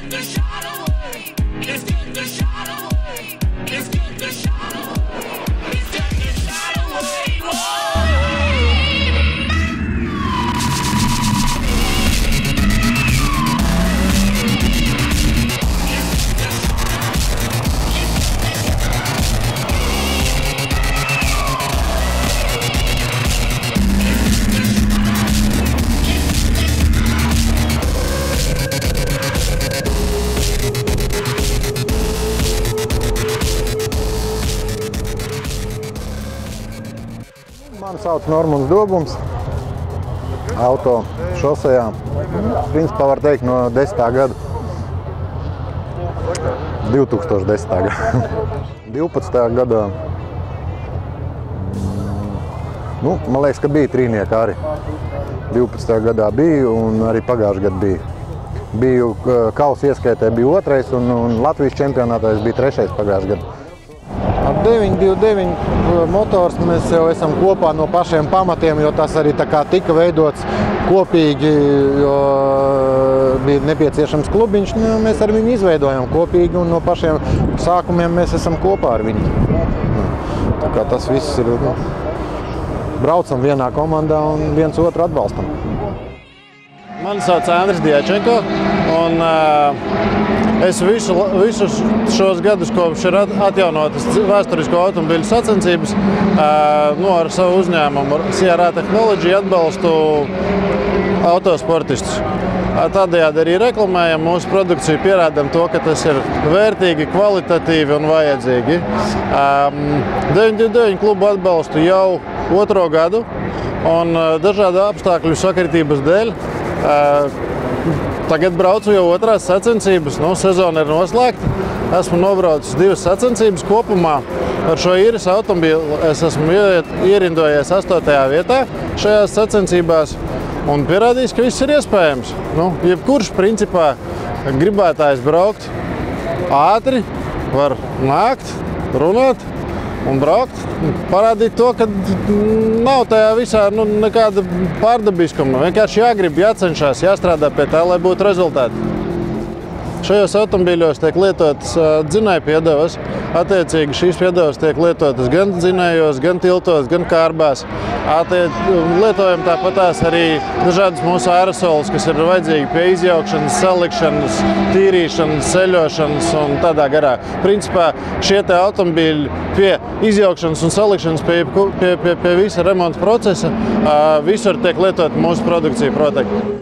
get the shot away. Let's get the shot away. Let's get the shot away. Let's get the shot away. Whoa. Mani sauc Normons Dobums, auto šosejā. Principā var teikt no 10. gada. 2010. gada. 12. gadā. Man liekas, ka bija trīnieka arī. 12. gadā biju un arī pagājušajā gadā biju. Biju kausa ieskaitē bija 2. un Latvijas čempionātā es biju 3. pagājušajā gadā. Ar 929 motors mēs jau esam kopā no pašiem pamatiem, jo tas arī tā kā tika veidots kopīgi, jo bija nepieciešams klubiņš. Mēs ar viņu izveidojam kopīgi un no pašiem sākumiem mēs esam kopā ar viņu. Tā kā tas viss ir, braucam vienā komandā un viens otru atbalstam. Mani sauc Andris Diečenko un es visus šos gadus, kopš ir atjaunotas vēsturisko automobiļu sacensības, ar savu uzņēmumu Sierra Technology atbalstu autosportistus. Tādējādi arī reklamējam mūsu produkciju, pierādam to, ka tas ir vērtīgi, kvalitatīvi un vajadzīgi. 929 klubu atbalstu jau 2. gadu un dažādu apstākļu sakritības dēļ. Tagad braucu jau 2. sacensības, sezona ir noslēgta. Esmu nobraucis 2 sacensības kopumā. Ar šo īres automobīlu es esmu ierindojies 8. vietā šajās sacensībās un pierādījis, ka viss ir iespējams. Jebkurš principā gribētājs braukt ātri, var nākt, runāt un braukt, parādīt to, ka nav tajā visā nekāda pārdabiskuma. Vienkārši jāgrib, jācenšas, jāstrādā pie tā, lai būtu rezultāti. Šajos automobīļos tiek lietotas dzinēju piedevas. Attiecīgi šīs piedevas tiek lietotas gan dzinējos, gan tiltos, gan kārbās. Lietojam tāpatās arī dažādas mūsu aerosolus, kas ir vajadzīgi pie izjaukšanas, salikšanas, tīrīšanas, ceļošanas un tādā garā. Principā šie te automobīļi pie izjaukšanas un salikšanas, pie visa remonta procesa visur tiek lietot mūsu produkcija protekti.